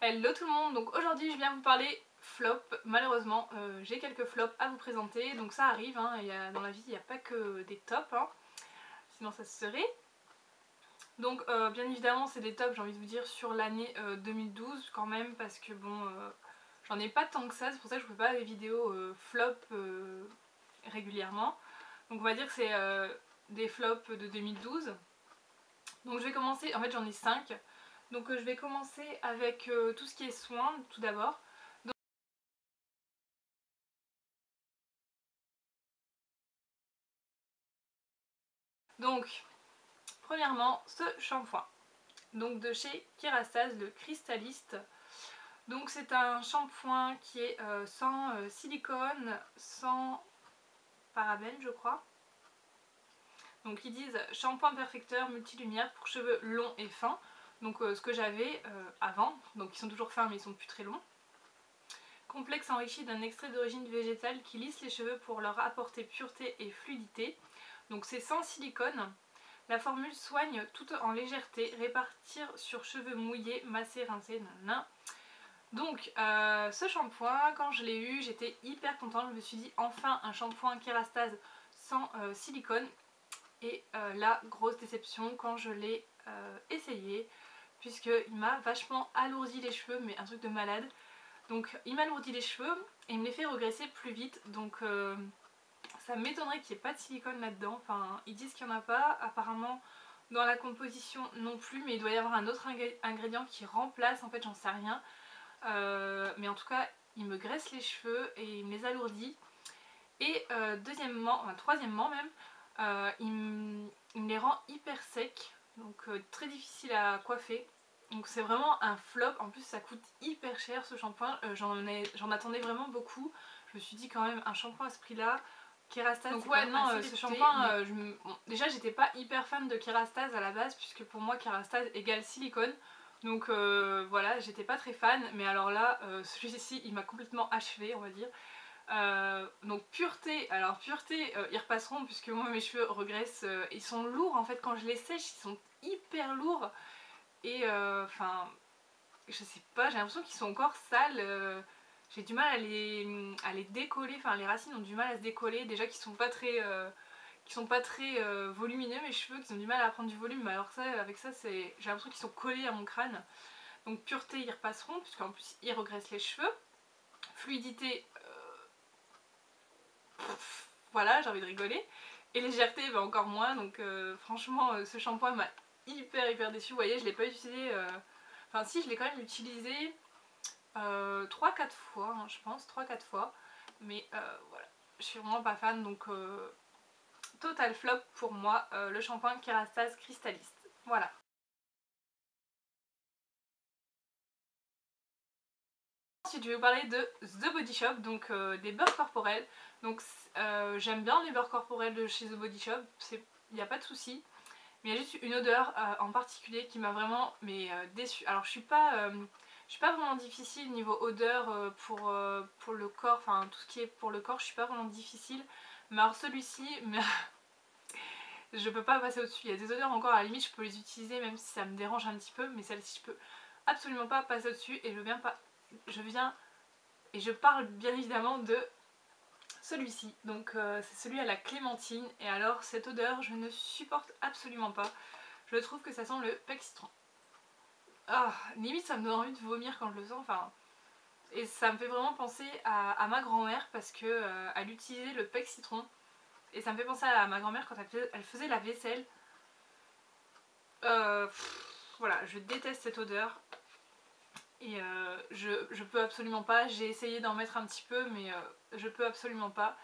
Hello tout le monde, donc aujourd'hui je viens vous parler flop. Malheureusement j'ai quelques flops à vous présenter, donc ça arrive, hein, dans la vie il n'y a pas que des tops, hein, sinon ça se serait. Donc bien évidemment c'est des tops, j'ai envie de vous dire, sur l'année 2012 quand même, parce que bon, j'en ai pas tant que ça, c'est pour ça que je ne fais pas des vidéos flop régulièrement. Donc on va dire que c'est des flops de 2012. Donc je vais commencer, en fait j'en ai 5. Donc je vais commencer avec tout ce qui est soins tout d'abord. Donc premièrement ce shampoing, donc de chez Kerastase, le Crystalliste. Donc c'est un shampoing qui est sans silicone, sans parabènes je crois. Donc ils disent shampoing perfecteur multilumière pour cheveux longs et fins. Donc ce que j'avais avant, donc ils sont toujours fins mais ils sont plus très longs. Complexe enrichi d'un extrait d'origine végétale qui lisse les cheveux pour leur apporter pureté et fluidité. Donc c'est sans silicone. La formule soigne tout en légèreté, répartir sur cheveux mouillés, massés, rincés, nanana. Donc ce shampoing, quand je l'ai eu, j'étais hyper contente. Je me suis dit enfin un shampoing Kerastase sans silicone. Et la grosse déception quand je l'ai essayé, puisqu'il m'a vachement alourdi les cheveux, mais un truc de malade. Donc il m'alourdit les cheveux et il me les fait regresser plus vite. Donc ça m'étonnerait qu'il n'y ait pas de silicone là-dedans. Enfin, ils disent qu'il n'y en a pas. Apparemment, dans la composition non plus. Mais il doit y avoir un autre ingrédient qui remplace. En fait, j'en sais rien. Mais en tout cas, il me graisse les cheveux et il me les alourdit. Et deuxièmement, enfin troisièmement même, il me les rend hyper secs. Donc très difficile à coiffer. Donc c'est vraiment un flop, en plus ça coûte hyper cher ce shampoing, j'en attendais vraiment beaucoup. Je me suis dit quand même un shampoing à ce prix là, Kerastase. Donc ouais non, ce shampoing, bon, déjà j'étais pas hyper fan de Kerastase à la base, puisque pour moi Kerastase égale silicone. Donc voilà, j'étais pas très fan, mais alors là, celui-ci il m'a complètement achevé on va dire. Donc pureté, alors pureté ils repasseront puisque moi mes cheveux regressent, ils sont lourds en fait quand je les sèche, ils sont hyper lourds. Et enfin, je sais pas, j'ai l'impression qu'ils sont encore sales. J'ai du mal à les décoller, enfin les racines ont du mal à se décoller. Déjà qu'ils sont pas très, volumineux mes cheveux, qu'ils ont du mal à prendre du volume. Mais alors ça, avec ça, j'ai l'impression qu'ils sont collés à mon crâne. Donc pureté, ils repasseront, puisqu'en plus ils regressent les cheveux. Fluidité, voilà, j'ai envie de rigoler. Et légèreté, bah, encore moins. Donc franchement, ce shampoing m'a hyper déçue. Vous voyez, je l'ai pas utilisé. Enfin si, je l'ai quand même utilisé 3-4 fois, hein, je pense, 3-4 fois. Mais voilà, je suis vraiment pas fan, donc total flop pour moi, le shampoing Kerastase Crystalliste. Voilà. Ensuite je vais vous parler de The Body Shop, donc des beurres corporels. Donc j'aime bien les beurres corporels de chez The Body Shop, il n'y a pas de souci. Mais il y a juste une odeur en particulier qui m'a vraiment déçue. Alors je suis pas vraiment difficile niveau odeur pour le corps, enfin tout ce qui est pour le corps, je suis pas vraiment difficile. Mais alors celui-ci, je peux pas passer au-dessus. Il y a des odeurs encore à la limite, je peux les utiliser même si ça me dérange un petit peu, mais celle-ci je peux absolument pas passer au-dessus. Et je parle bien évidemment de celui-ci. Donc c'est celui à la clémentine. Et alors cette odeur, je ne supporte absolument pas. Je trouve que ça sent le pec citron. Ah, limite ça me donne envie de vomir quand je le sens, enfin. Et ça me fait vraiment penser à ma grand-mère parce que elle utilisait le pec citron. Et ça me fait penser à ma grand-mère quand elle faisait la vaisselle. Voilà, je déteste cette odeur. Et je peux absolument pas. J'ai essayé d'en mettre un petit peu, mais je peux absolument pas.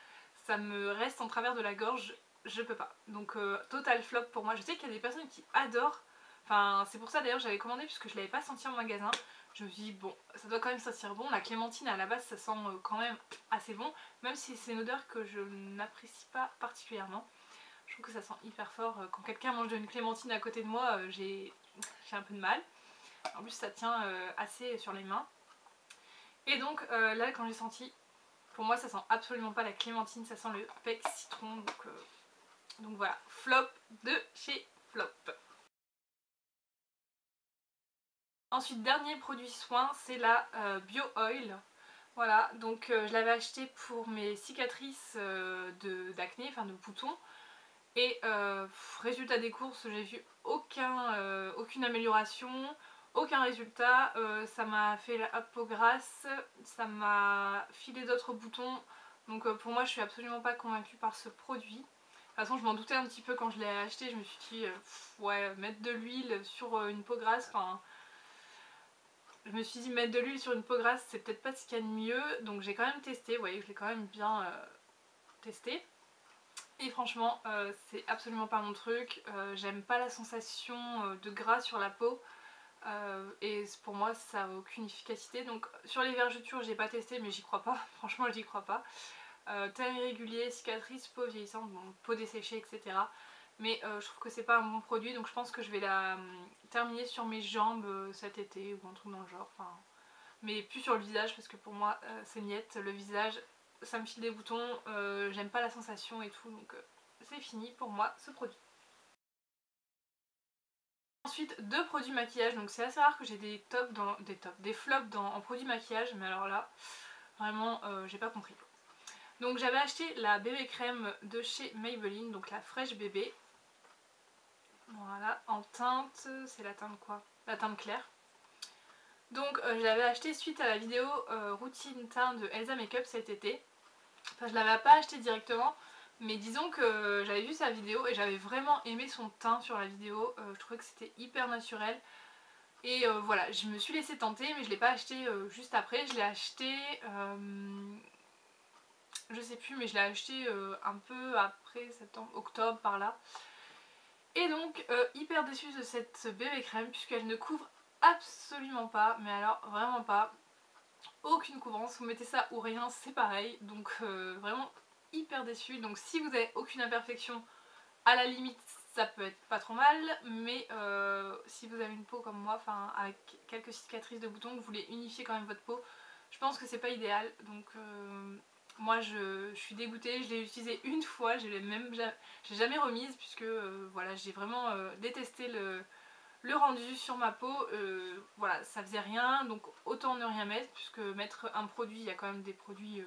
Ça me reste en travers de la gorge, je peux pas. Donc total flop pour moi. Je sais qu'il y a des personnes qui adorent. Enfin, c'est pour ça d'ailleurs j'avais commandé puisque je l'avais pas senti en magasin. Je me suis dit bon, ça doit quand même sentir bon. La clémentine à la base ça sent quand même assez bon, même si c'est une odeur que je n'apprécie pas particulièrement. Je trouve que ça sent hyper fort. Quand quelqu'un mange une clémentine à côté de moi, j'ai un peu de mal. En plus ça tient assez sur les mains. Et donc là quand j'ai senti, pour moi ça sent absolument pas la clémentine, ça sent le pec citron. Donc voilà, flop de chez Flop. Ensuite, dernier produit soin, c'est la Bio Oil. Voilà, donc je l'avais acheté pour mes cicatrices d'acné, enfin de boutons. Et résultat des courses, j'ai vu aucune amélioration, aucun résultat. Ça m'a fait la peau grasse, ça m'a filé d'autres boutons. Donc pour moi, je suis absolument pas convaincue par ce produit. De toute façon, je m'en doutais un petit peu quand je l'ai acheté. Je me suis dit, ouais, mettre de l'huile sur une peau grasse, enfin... Je me suis dit, mettre de l'huile sur une peau grasse, c'est peut-être pas ce qu'il y a de mieux. Donc j'ai quand même testé, vous voyez, je l'ai quand même bien testé. Et franchement, c'est absolument pas mon truc. J'aime pas la sensation de gras sur la peau. Et pour moi, ça n'a aucune efficacité. Donc sur les vergetures, j'ai pas testé, mais j'y crois pas. Franchement, j'y crois pas. Teint irrégulier, cicatrices, peau vieillissante, bon, peau desséchée, etc. Mais je trouve que c'est pas un bon produit. Donc je pense que je vais la terminer sur mes jambes cet été ou un truc dans le genre. Enfin, mais plus sur le visage parce que pour moi, c'est niette. Le visage, ça me file des boutons, j'aime pas la sensation et tout, donc c'est fini pour moi ce produit. Ensuite, deux produits maquillage, donc c'est assez rare que j'ai des flops en produits maquillage, mais alors là, vraiment, j'ai pas compris. Donc j'avais acheté la bébé crème de chez Maybelline, donc la fraîche bébé. Voilà, en teinte, c'est la teinte quoi? La teinte claire. Donc je l'avais acheté suite à la vidéo routine teint de Elsa Makeup cet été. Enfin, je l'avais pas acheté directement, mais disons que j'avais vu sa vidéo et j'avais vraiment aimé son teint sur la vidéo. Je trouvais que c'était hyper naturel. Et voilà, je me suis laissée tenter, mais je l'ai pas acheté juste après. Je l'ai acheté, je sais plus, mais je l'ai acheté un peu après septembre, octobre par là. Et donc, hyper déçue de cette bébé crème, puisqu'elle ne couvre absolument pas, mais alors vraiment pas. Aucune couvrance, vous mettez ça ou rien, c'est pareil. Donc vraiment hyper déçue. Donc si vous avez aucune imperfection, à la limite ça peut être pas trop mal, mais si vous avez une peau comme moi, enfin avec quelques cicatrices de boutons, que vous voulez unifier quand même votre peau, je pense que c'est pas idéal. Donc moi je suis dégoûtée, je l'ai utilisé une fois, je l'ai jamais remise puisque voilà, j'ai vraiment détesté le rendu sur ma peau. Voilà, ça faisait rien, donc autant ne rien mettre, puisque mettre un produit, il y a quand même des produits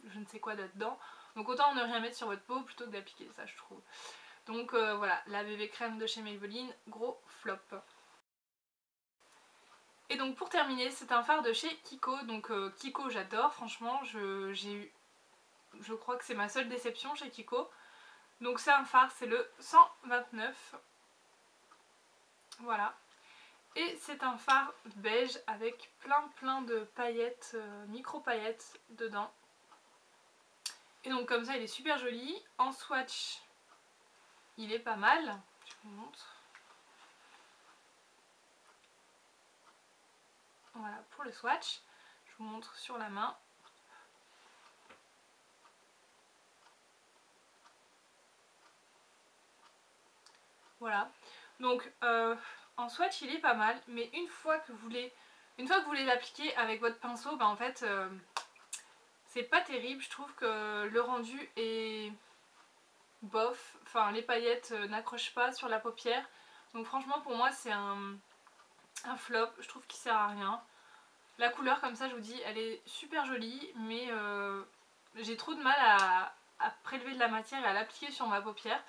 je ne sais quoi là-dedans, donc autant ne rien mettre sur votre peau plutôt que d'appliquer ça, je trouve. Donc voilà, la bébé crème de chez Maybelline, gros flop. Et donc pour terminer, c'est un fard de chez Kiko. Donc Kiko j'adore, franchement, je crois que c'est ma seule déception chez Kiko. Donc c'est un fard, c'est le 129. Voilà. Et c'est un fard beige avec plein de paillettes, micro paillettes dedans. Et donc comme ça il est super joli. En swatch il est pas mal. Je vous montre. Voilà pour le swatch. Je vous montre sur la main. Voilà. Donc en swatch il est pas mal. Mais une fois que vous voulez l'appliquer avec votre pinceau, bah en fait c'est pas terrible. Je trouve que le rendu est bof. Enfin les paillettes n'accrochent pas sur la paupière. Donc franchement pour moi c'est un flop, je trouve qu'il sert à rien. La couleur comme ça je vous dis elle est super jolie, mais j'ai trop de mal à prélever de la matière et à l'appliquer sur ma paupière.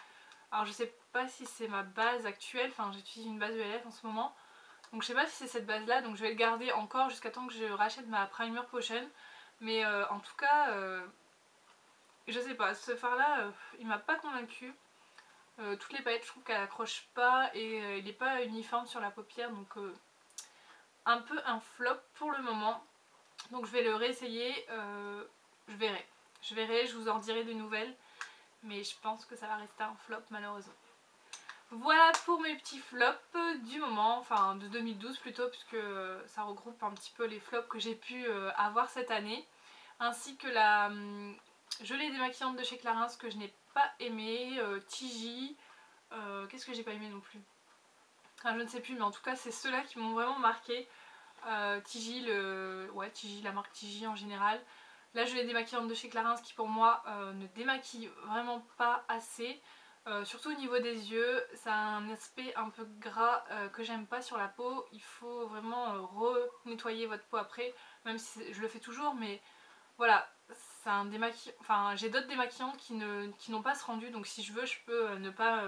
Alors je sais pas si c'est ma base actuelle, enfin j'utilise une base ELF en ce moment, donc je sais pas si c'est cette base là, donc je vais le garder encore jusqu'à temps que je rachète ma primer potion. Mais en tout cas je sais pas, ce fard là il m'a pas convaincu. Toutes les paillettes je trouve qu'elle accroche pas et il est pas uniforme sur la paupière, donc un peu un flop pour le moment. Donc je vais le réessayer, je verrai. Je vous en dirai des nouvelles, mais je pense que ça va rester un flop malheureusement. Voilà pour mes petits flops du moment, enfin de 2012 plutôt, puisque ça regroupe un petit peu les flops que j'ai pu avoir cette année. Ainsi que la gelée démaquillante de chez Clarins que je n'ai pas aimé, Tigi, qu'est-ce que j'ai pas aimé non plus? Enfin, je ne sais plus, mais en tout cas c'est ceux-là qui m'ont vraiment marqué. Tigi, Tigi, la marque Tigi en général. La gelée démaquillante de chez Clarins qui pour moi ne démaquille vraiment pas assez. Surtout au niveau des yeux, ça a un aspect un peu gras que j'aime pas sur la peau. Il faut vraiment re-nettoyer votre peau après, même si je le fais toujours, mais voilà, c'est un démaquillant. Enfin, j'ai d'autres démaquillants qui n'ont pas ce rendu, donc si je veux, je peux ne pas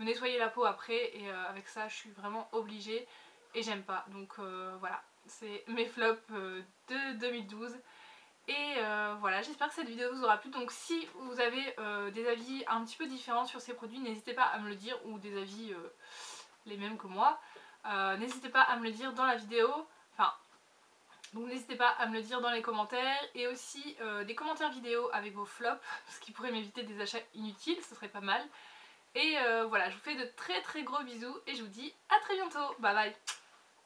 me nettoyer la peau après, et avec ça, je suis vraiment obligée et j'aime pas. Donc voilà, c'est mes flops de 2012. Et voilà, j'espère que cette vidéo vous aura plu. Donc si vous avez des avis un petit peu différents sur ces produits, n'hésitez pas à me le dire, ou des avis les mêmes que moi. N'hésitez pas à me le dire dans la vidéo. Enfin, donc n'hésitez pas à me le dire dans les commentaires. Et aussi des commentaires vidéo avec vos flops, ce qui pourrait m'éviter des achats inutiles, ce serait pas mal. Et voilà, je vous fais de très très gros bisous et je vous dis à très bientôt. Bye bye.